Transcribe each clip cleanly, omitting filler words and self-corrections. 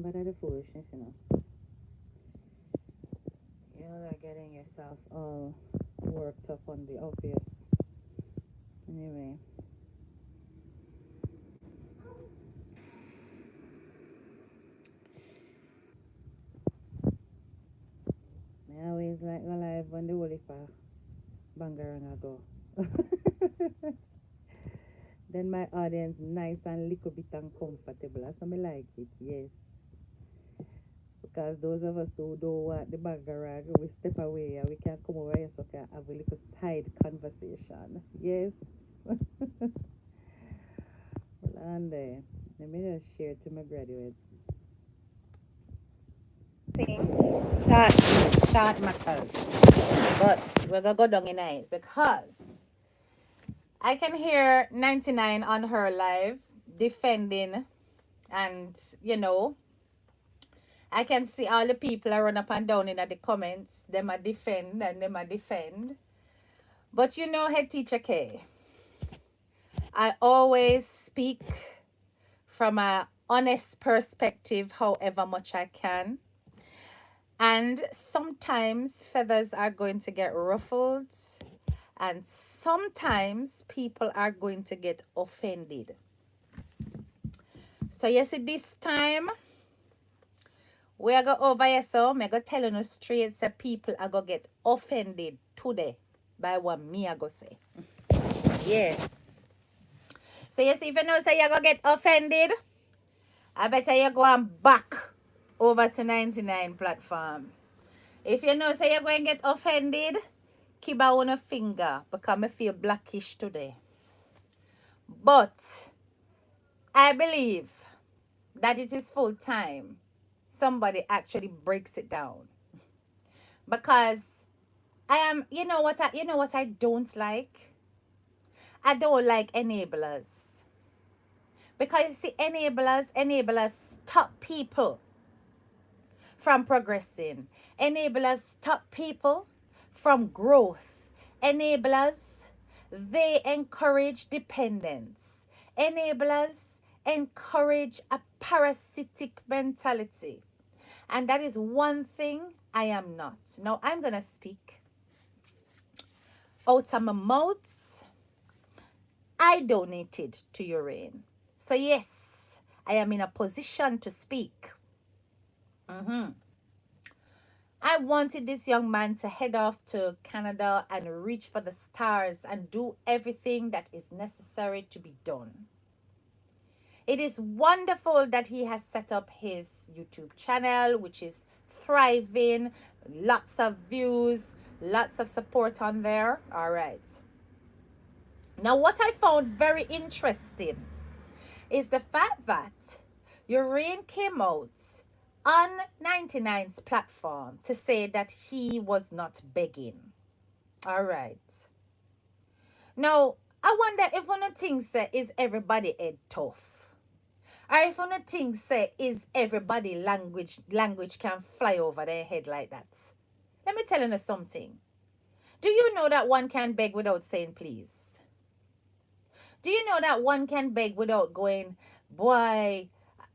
but of the foolishness, you know. You're like getting yourself all worked up on the obvious. Anyway. I always like my life when the holy for bangarang go. Then my audience nice and little bit uncomfortable. So I like it, yes. Because those of us who don't want the bangarang, we step away and we can come over here so we can have a little side conversation. Yes. Well, and let me just share to my graduates. Short matters. But we're gonna go down in it because I can hear 99 on her live defending, and you know, I can see all the people are run up and down in the comments. Them a defend and them a defend. But you know, Headteacha K, I always speak from a honest perspective, however much I can. And sometimes feathers are going to get ruffled, and sometimes people are going to get offended. So you see, this time we are go over here, so I'm going to tell you straight, so people are going to get offended today by what me I go say. Yeah. So you see, if you know say you're going to get offended, I better you go and back over to 99 platform. If you know say you're going to get offended, keep on a finger because I feel blackish today. But I believe that it is full time somebody actually breaks it down. Because I am, you know what I don't like? I don't like enablers. Because you see, enablers stop people from progressing. Enablers stop people from growth. Enablers, they encourage dependence. Enablers encourage a parasitic mentality. And that is one thing I am not. Now I'm going to speak out of my mouth. I donated to UHRAINE. So yes, I am in a position to speak. I wanted this young man to head off to Canada and reach for the stars and do everything that is necessary to be done. It is wonderful that he has set up his YouTube channel, which is thriving, lots of views, lots of support on there. All right. Now, what I found very interesting is the fact that UHRAINE came out on 99's platform to say that he was not begging. All right. Now, I wonder if one of things say is everybody head tough. Or if one of things say is everybody language can fly over their head like that. Let me tell you something. Do you know that one can beg without saying please? Do you know that one can beg without going, boy,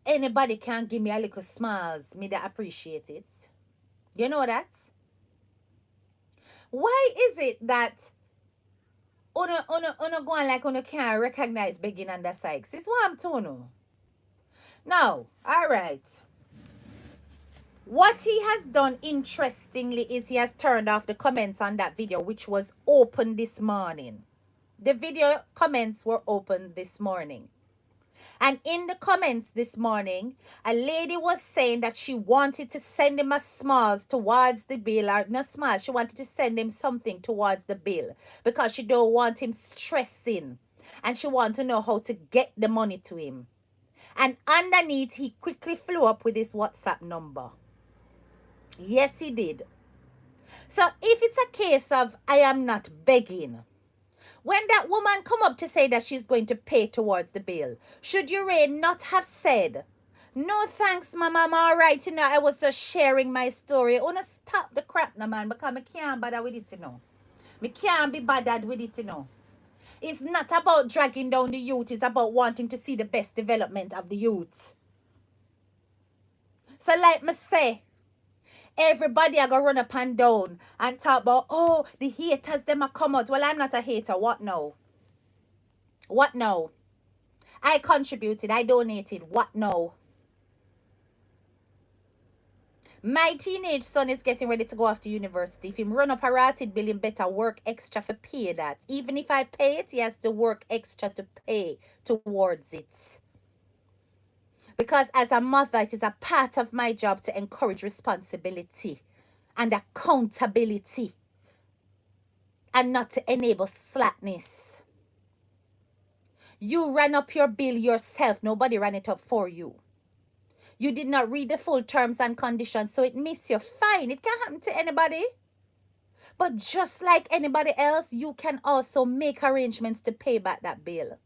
anybody can give me a little smiles, me that appreciate it? You know that? Why is it that una go on like una can't recognize begging under Sykes? It's what I'm telling you. Now, all right. What he has done, interestingly, is he has turned off the comments on that video, which was open this morning. The video comments were open this morning. And in the comments this morning, a lady was saying that she wanted to send him a smiles towards the bill. Or not smiles, she wanted to send him something towards the bill. Because she don't want him stressing. And she wants to know how to get the money to him. And underneath, he quickly flew up with his WhatsApp number. Yes, he did. So if it's a case of I am not begging, when that woman come up to say that she's going to pay towards the bill, should UHRAINE not have said, no thanks, mama, I'm all right, you know, I was just sharing my story. I want to stop the crap now, man, because I can't bother with it, you know. I can't be bothered with it, you know. It's not about dragging down the youth. It's about wanting to see the best development of the youth. So like me say, everybody are gonna run up and down and talk about, oh, the haters them a come out. Well, I'm not a hater. What now? What now? I contributed. I donated. What now? My teenage son is getting ready to go off to university. If him run up a rated bill, him better work extra for pay that. Even if I pay it, he has to work extra to pay towards it. Because as a mother, it is a part of my job to encourage responsibility and accountability and not to enable slackness. You ran up your bill yourself. Nobody ran it up for you. You did not read the full terms and conditions, so it missed you. Fine, it can happen to anybody. But just like anybody else, you can also make arrangements to pay back that bill.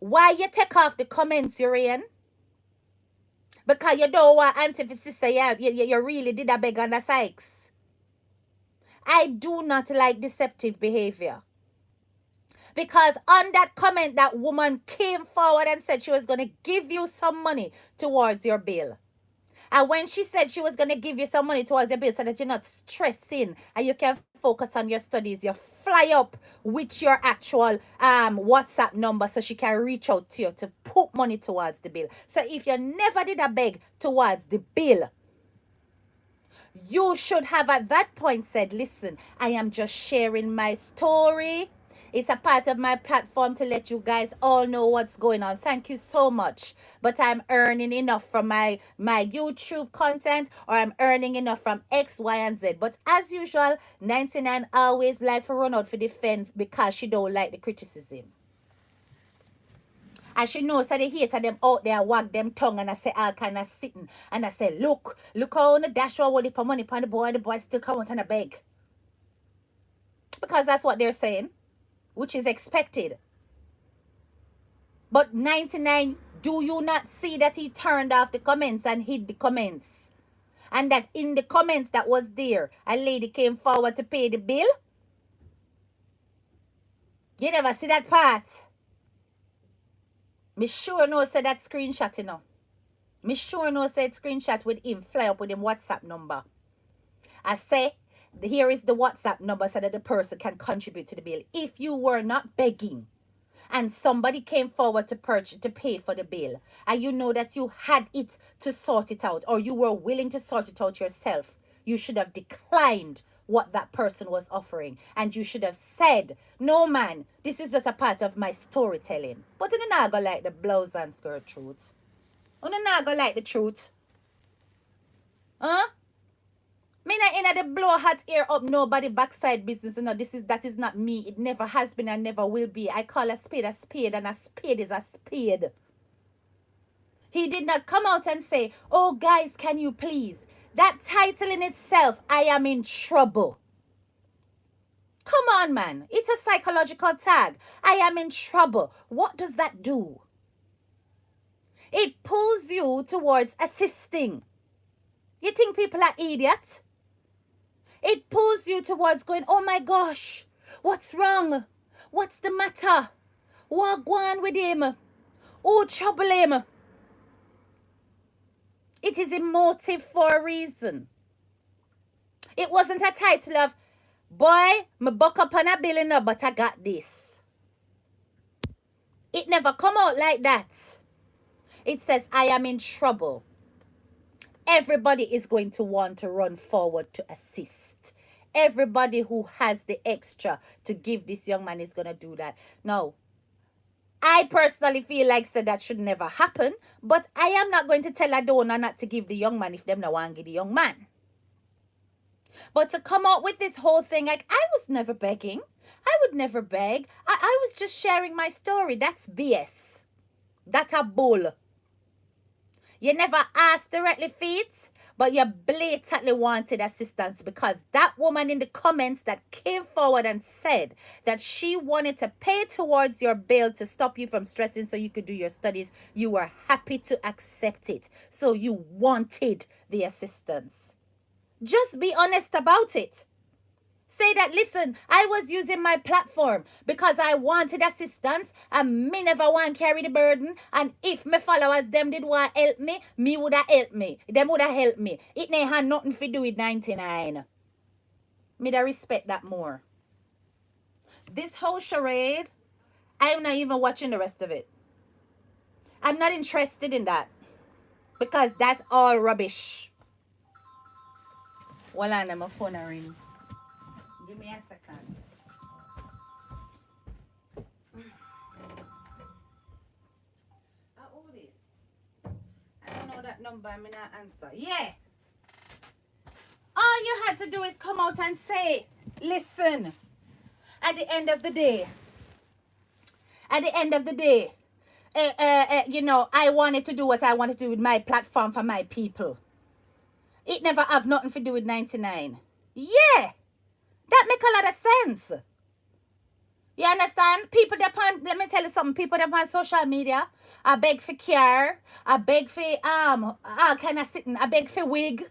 Why you take off the comments you're in? Because you don't want antithesis say you really did a beg on the Sykes. I do not like deceptive behavior. Because on that comment, that woman came forward and said she was going to give you some money towards your bill. And when she said she was going to give you some money towards your bill so that you're not stressing and you can focus on your studies, you fly up with your actual WhatsApp number so she can reach out to you to put money towards the bill. So if you never did a beg towards the bill, you should have at that point said, listen, I am just sharing my story. It's a part of my platform to let you guys all know what's going on. Thank you so much. But I'm earning enough from my YouTube content, or I'm earning enough from X, Y, and Z. But as usual, 99 always like to run out for defense because she don't like the criticism. And she knows that the hater them out there wag them tongue and I say all kind of sitting. And I say, look how on the dashboard what they put money upon the boy and the boy still come out and a beg. Because that's what they're saying, which is expected. But 99, do you not see that he turned off the comments and hid the comments? And that in the comments that was there, a lady came forward to pay the bill? You never see that part. Me sure no said that screenshot, you know. Me sure no said screenshot with him, fly up with him WhatsApp number. I say, here is the WhatsApp number so that the person can contribute to the bill. If you were not begging and somebody came forward to pay for the bill, and you know that you had it to sort it out, or you were willing to sort it out yourself, you should have declined what that person was offering. And you should have said, no man, this is just a part of my storytelling. But you not gonna like the blouse and skirt truth. You not gonna like the truth. Huh? Me not in the blow hot ear up nobody backside business. You know, that is not me. It never has been and never will be. I call a spade, and a spade is a spade. He did not come out and say, oh guys, can you please? That title in itself, I am in trouble. Come on, man. It's a psychological tag. I am in trouble. What does that do? It pulls you towards assisting. You think people are idiots? It pulls you towards going, oh my gosh, what's wrong? What's the matter? What going on with him? Oh, trouble him. It is emotive for a reason. It wasn't a title of, boy, me buck up on a bill, but I got this. It never come out like that. It says, I am in trouble. Everybody is going to want to run forward to assist. Everybody who has the extra to give this young man is going to do that. Now, I personally feel like that should never happen, but I am not going to tell a donor not to give the young man if them no want to give the young man. But to come out with this whole thing, like, I was never begging. I would never beg. I was just sharing my story. That's BS. That's a bull. You never asked directly for it, but you blatantly wanted assistance because that woman in the comments that came forward and said that she wanted to pay towards your bill to stop you from stressing so you could do your studies, you were happy to accept it. So you wanted the assistance. Just be honest about it. Say that, listen, I was using my platform because I wanted assistance and me never want to carry the burden. And if my followers, them did want to help me would have helped me. Them would have helped me. It ain't had nothing to do with 99. Me da respect that more. This whole charade, I'm not even watching the rest of it. I'm not interested in that. Because that's all rubbish. Hold on, my phone ring. Give me a second. Oh, this. I don't know that number. I'm not answer. Yeah. All you had to do is come out and say, listen, at the end of the day, you know, I wanted to do what I wanted to do with my platform for my people. It never have nothing to do with 99. Yeah. That make a lot of sense. You understand? People that on, let me tell you something, people that on social media, I beg for care, I beg for all kind of sitting, I beg for wig.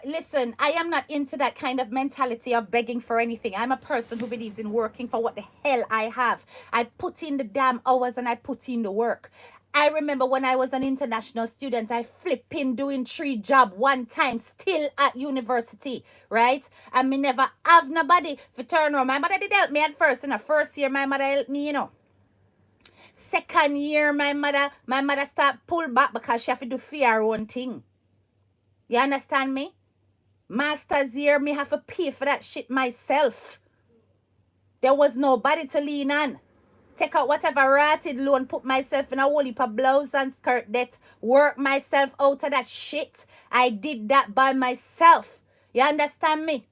Listen, I am not into that kind of mentality of begging for anything. I'm a person who believes in working for what the hell I have. I put in the damn hours and I put in the work. I remember when I was an international student, I flipping doing 3 jobs one time, still at university, right? And me never have nobody for turn around. My mother did help me at first. In the first year, my mother helped me, you know. Second year, my mother start pull back because she have to do for her own thing. You understand me? Master's year, me have to pay for that shit myself. There was nobody to lean on. Take out whatever ratted loan, put myself in a whole heap of blouse and skirt debt, work myself out of that shit. I did that by myself. You understand me?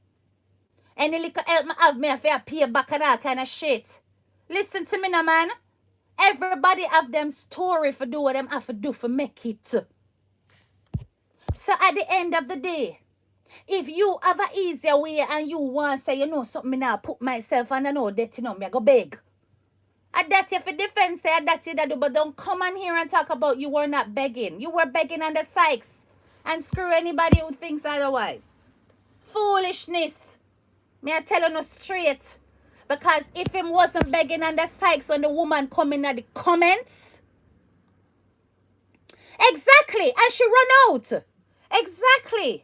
Any little help me have, me have to pay back and that kind of shit. Listen to me now, man. Everybody have them story for do what them have to do for make it. So at the end of the day, if you have an easier way and you want to say, you know, something now, put myself under no debt, you know, me I go beg. And that you for defense say that you that do, but don't come on here and talk about you were not begging. You were begging under Sykes. And screw anybody who thinks otherwise. Foolishness. Me I tell you no straight. Because if him wasn't begging under Sykes when the woman come in at the comments. Exactly. And she run out. Exactly.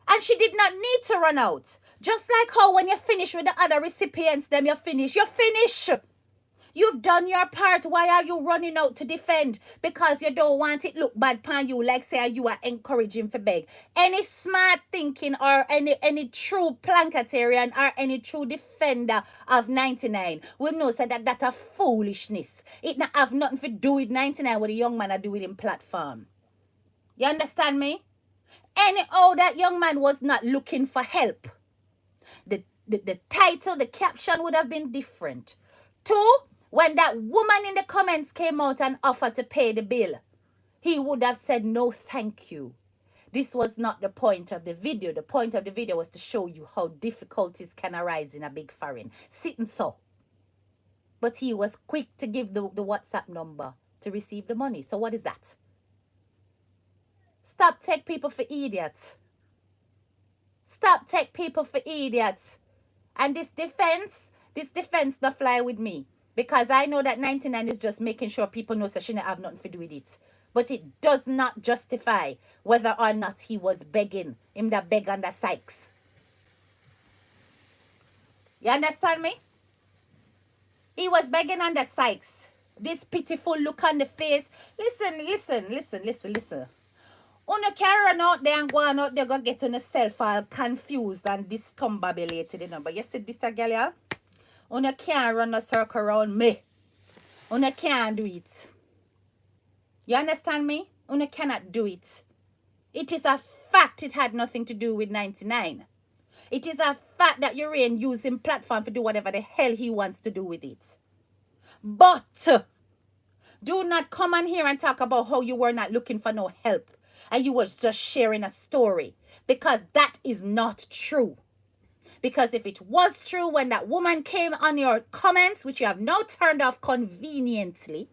And she did not need to run out. Just like how when you finish with the other recipients, them you finish. You finish. You've done your part. Why are you running out to defend? Because you don't want it look bad upon you, like say you are encouraging for beg. Any smart thinking or any true plankatarian or any true defender of 99 will know say that that's a foolishness. It not have nothing to do with 99 what the young man are doing in platform. You understand me? Anyhow, that young man was not looking for help. The title, the caption would have been different. 2, when that woman in the comments came out and offered to pay the bill, he would have said, no, thank you. This was not the point of the video. The point of the video was to show you how difficulties can arise in a big foreign. Sitting so. But he was quick to give the WhatsApp number to receive the money. So what is that? Stop take people for idiots. Stop take people for idiots. And this defense don't fly with me. Because I know that 99 is just making sure people know that she don't have nothing to do with it. But it does not justify whether or not he was begging. Him that beg under Sykes. You understand me? He was begging under Sykes. This pitiful look on the face. Listen. Una can't run out there and go on out there go get on yourself all confused and discombobulated, you know. But you see this a girl, yeah? Una can't run a circle around me. Una can't do it. You understand me? Una cannot do it. It is a fact it had nothing to do with 99. It is a fact that Urian using platform to do whatever the hell he wants to do with it. But do not come on here and talk about how you were not looking for no help and you was just sharing a story, because that is not true. Because if it was true when that woman came on your comments, which you have now turned off conveniently,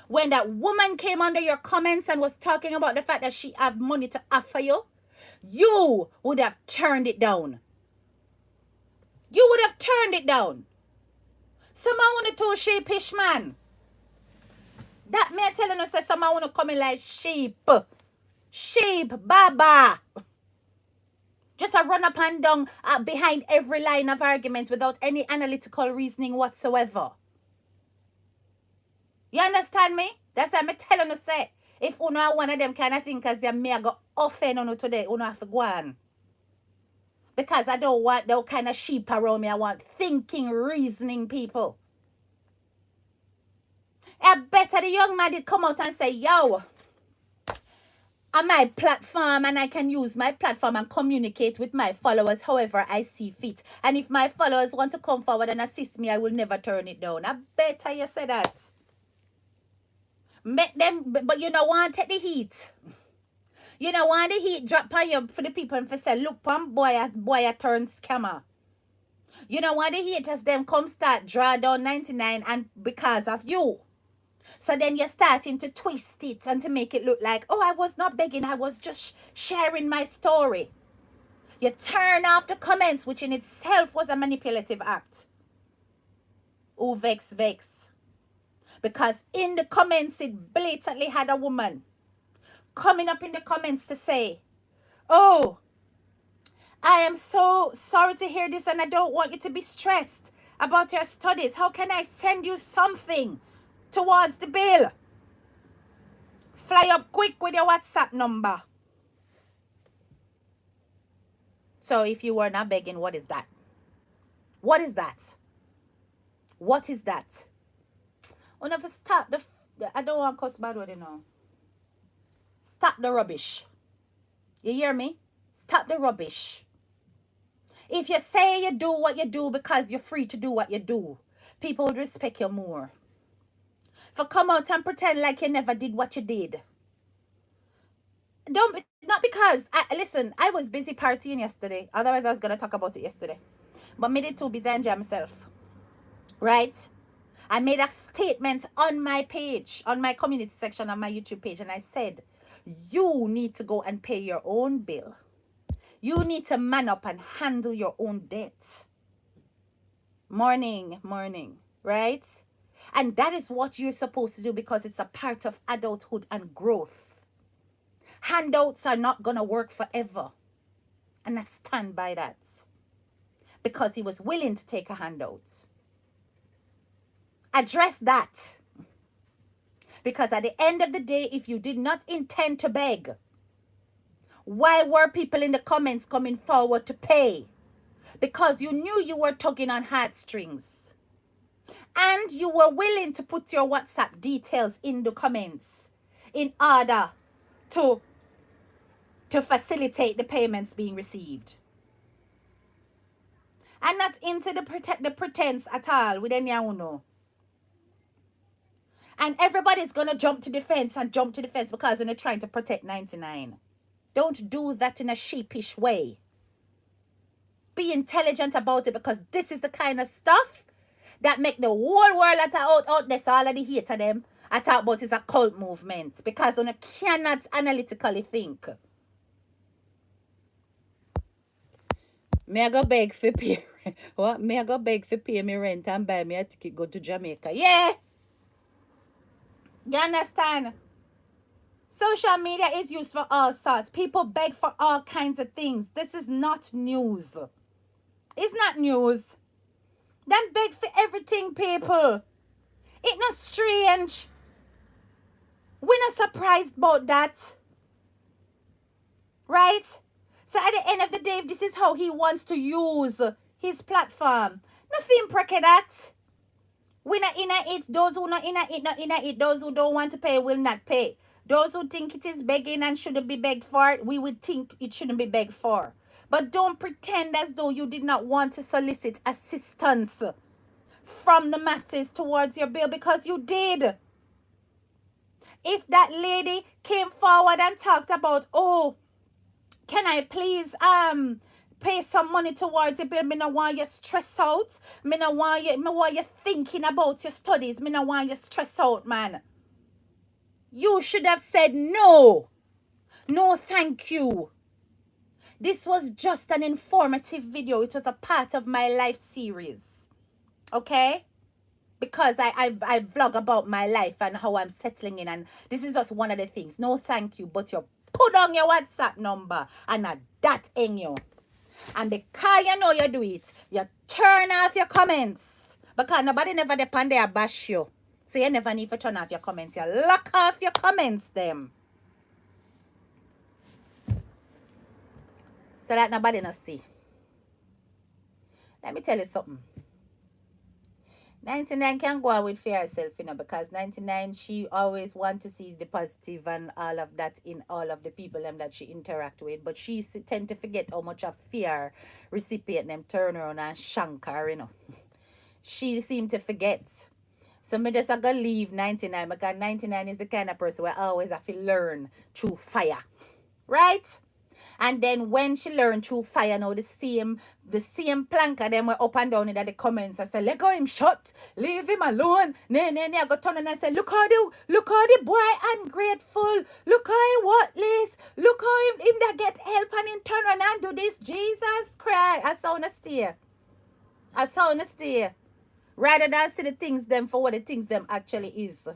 when that woman came under your comments and was talking about the fact that she have money to offer you, you would have turned it down. You would have turned it down. Someone want to too sheepish, man. That me telling us that someone want to come in like sheep. Sheep, baba. Just a run up and down behind every line of arguments without any analytical reasoning whatsoever. You understand me? That's what I'm telling you, say. If you know one of them kind of thinkers, they may go offend on you today, you have to go on. Because I don't want those kind of sheep around me. I want thinking, reasoning people. I better the young man did come out and say, yo, on my platform, and I can use my platform and communicate with my followers however I see fit. And if my followers want to come forward and assist me, I will never turn it down. I better you say that. Make them, but you don't want to take the heat. You don't want the heat drop on you for the people and for say, look, boy, I turn scammer. You don't want the haters them come start draw down 99 and because of you. So then you're starting to twist it and to make it look like, oh, I was not begging, I was just sharing my story. You turn off the comments, which in itself was a manipulative act. Oh, vex. Because in the comments, it blatantly had a woman coming up in the comments to say, oh, I am so sorry to hear this and I don't want you to be stressed about your studies. How can I send you something towards the bill? Fly up quick with your WhatsApp number. So if you were not begging, what is that? What is that? What is that? I'll never stop I don't want to cuss bad word, you know. Stop the rubbish. You hear me? Stop the rubbish. If you say you do what you do because you're free to do what you do, people would respect you more. For come out and pretend like you never did what you did. Not because, listen, I was busy partying yesterday. Otherwise, I was going to talk about it yesterday. But me did too busy enjoy myself. Right? I made a statement on my page, on my community section on my YouTube page, and I said, you need to go and pay your own bill. You need to man up and handle your own debt. Morning, right? And that is what you're supposed to do because it's a part of adulthood and growth. Handouts are not going to work forever. And I stand by that. Because he was willing to take a handout. Address that. Because at the end of the day, if you did not intend to beg, why were people in the comments coming forward to pay? Because you knew you were tugging on heartstrings. And you were willing to put your WhatsApp details in the comments in order to facilitate the payments being received. And not into the pretense at all with any uno. And everybody's going to jump to defense because they're trying to protect 99. Don't do that in a sheepish way. Be intelligent about it because this is the kind of stuff that make the whole world out there, so all of the hate of them I talk about is a cult movement because you cannot analytically think. May I go beg for pay? What? May I go beg for pay me rent and buy me a ticket go to Jamaica? Yeah. You understand? Social media is used for all sorts. People beg for all kinds of things. This is not news. It's not news. Them beg for everything, people. It's not strange. We're not surprised about that. Right? So at the end of the day, if this is how he wants to use his platform, nothing break that. We not in it. Those who not in it, not in it. Those who don't want to pay will not pay. Those who think it is begging and shouldn't be begged for, we would think it shouldn't be begged for. But don't pretend as though you did not want to solicit assistance from the masses towards your bill because you did. If that lady came forward and talked about, oh, can I please pay some money towards your bill? Me no want you stress out. Me no want you thinking about your studies. Me no want you stress out, man. You should have said no. No, thank you. This was just an informative video. It was a part of my life series. Okay? Because I vlog about my life and how I'm settling in. And this is just one of the things. No thank you. But you put on your WhatsApp number and that in you. And because you know you do it, you turn off your comments. Because nobody never depend there bash you. So you never need to turn off your comments. You lock off your comments them. So that nobody not see. Let me tell you something. 99 can go out with fear herself, you know, because 99, she always want to see the positive and all of that in all of the people that she interact with. But she tend to forget how much of fear recipient them turn around and shank her, you know. She seem to forget. So me just gonna leave 99 because 99 is the kind of person where I always have to learn through fire. Right? And then when she learned through fire, now the same planker, them were up and down in the comments. I said, let go him shut, leave him alone. I got turn and I said, look how the boy ungrateful. Look how he worthless. Look how him that get help and him turn around and do this. Jesus Christ. I saw on stay. Rather than see the things them for what the things them actually is.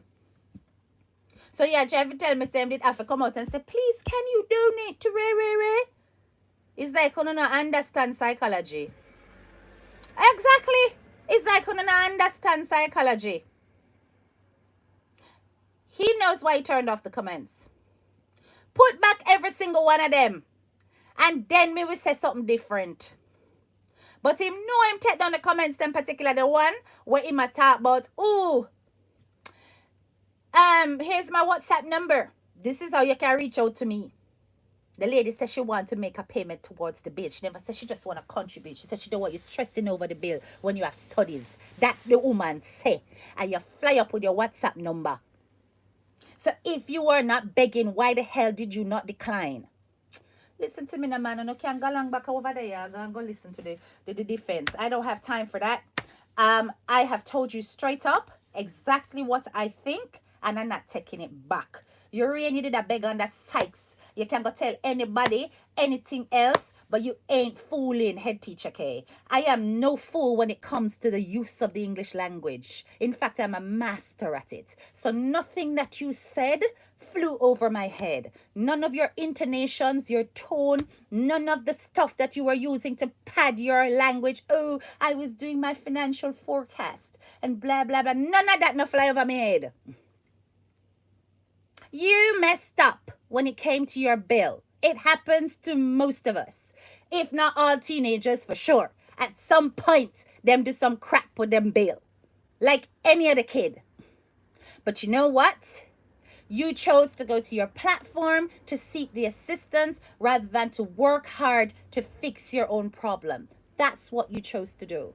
So yeah, Jeff tell me Sam did have to come out and say, please can you donate to Ray? It's like you don't understand psychology. Exactly. It's like you don't understand psychology. He knows why he turned off the comments. Put back every single one of them. And then we will say something different. But him know him take down the comments, them particular the one where him a talk about, oh, here's my WhatsApp number. This is how you can reach out to me. The lady said she want to make a payment towards the bill. She never said she just want to contribute. She said she don't want you stressing over the bill when you have studies. That the woman say. And you fly up with your WhatsApp number. So if you were not begging, why the hell did you not decline? Listen to me now, man. I can't go long back over there. I'm going to go listen to the defense. I don't have time for that. I have told you straight up exactly what I think, and I'm not taking it back. You really needed a beg on the Sykes. You can go tell anybody anything else, but you ain't fooling Headteacha, okay? I am no fool when it comes to the use of the English language. In fact, I'm a master at it. So nothing that you said flew over my head. None of your intonations, your tone, none of the stuff that you were using to pad your language. Oh, I was doing my financial forecast and blah, blah, blah. None of that no fly over my head. You messed up when it came to your bill. It happens to most of us. If not all teenagers, for sure. At some point, them do some crap with them bill. Like any other kid. But you know what? You chose to go to your platform to seek the assistance rather than to work hard to fix your own problem. That's what you chose to do.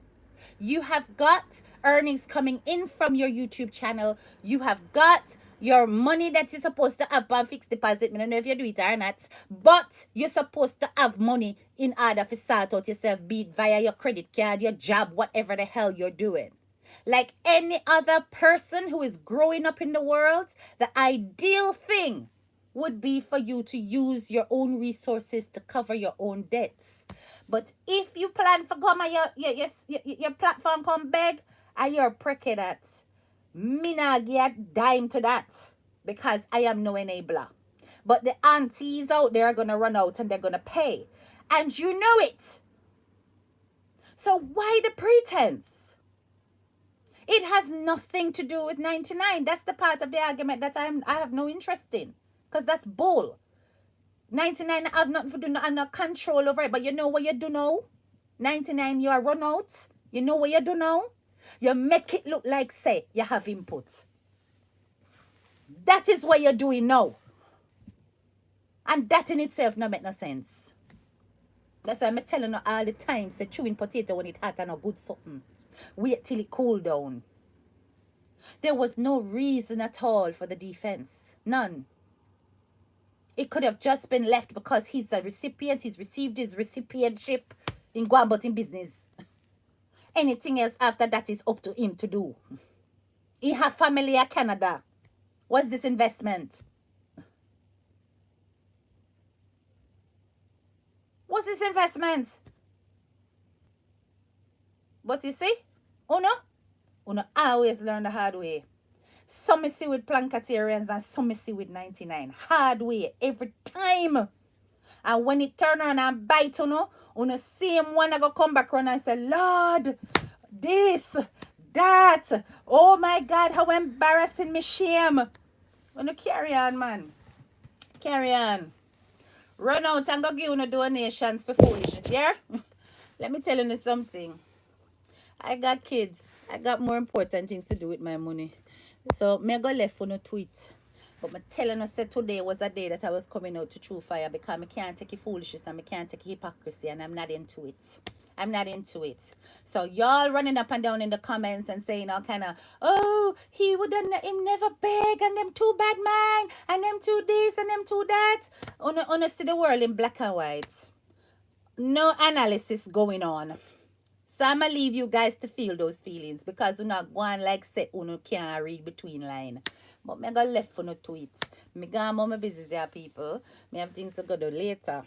You have got earnings coming in from your YouTube channel. You have got your money that you're supposed to have on fixed deposit. I don't know if you do it or not. But you're supposed to have money in order to sort out yourself, be it via your credit card, your job, whatever the hell you're doing. Like any other person who is growing up in the world, the ideal thing would be for you to use your own resources to cover your own debts. But if you plan for come your platform come beg, and you're pricky that, me not get dime to that. Because I am no enabler. But the aunties out there are going to run out and they're going to pay. And you know it. So why the pretense? It has nothing to do with 99. That's the part of the argument that I have no interest in. Because that's bull. 99, I have nothing to do. I have no control over it. But you know what you do now? 99, you are run out. You know what you do now? You make it look like, say, you have input. That is what you're doing now. And that in itself no make no sense. That's why I'm telling you all the time, say chewing potato when it hot and a good something. Wait till it cool down. There was no reason at all for the defense. None. It could have just been left because he's a recipient. He's received his recipientship in go about in business. Anything else after that is up to him to do. He have family in Canada. What's this investment? What's this investment? But you see, uno always learn the hard way. Some me see with Plankatarians and some me see with 99. Hard way, every time. And when it turn around and bite, uno same one I go come back around and say, Lord, this, that, oh my God, how embarrassing, me shame. Uno carry on, man. Carry on. Run out and go give uno donations for foolishness, yeah? Let me tell you something. I got kids. I got more important things to do with my money. So, me go left for no tweet. But me telling you, said today was a day that I was coming out to true fire because I can't take your foolishness and I can't take your hypocrisy and I'm not into it. I'm not into it. So y'all running up and down in the comments and saying all kind of, oh, he would him never beg and them too bad man and them too this and them too that. Wanna see the world in black and white. No analysis going on. So I'm going to leave you guys to feel those feelings because you're not going like say you can't read between line. But I'm going to left for no tweet. I'm going to my business here, people. I have things to go do later.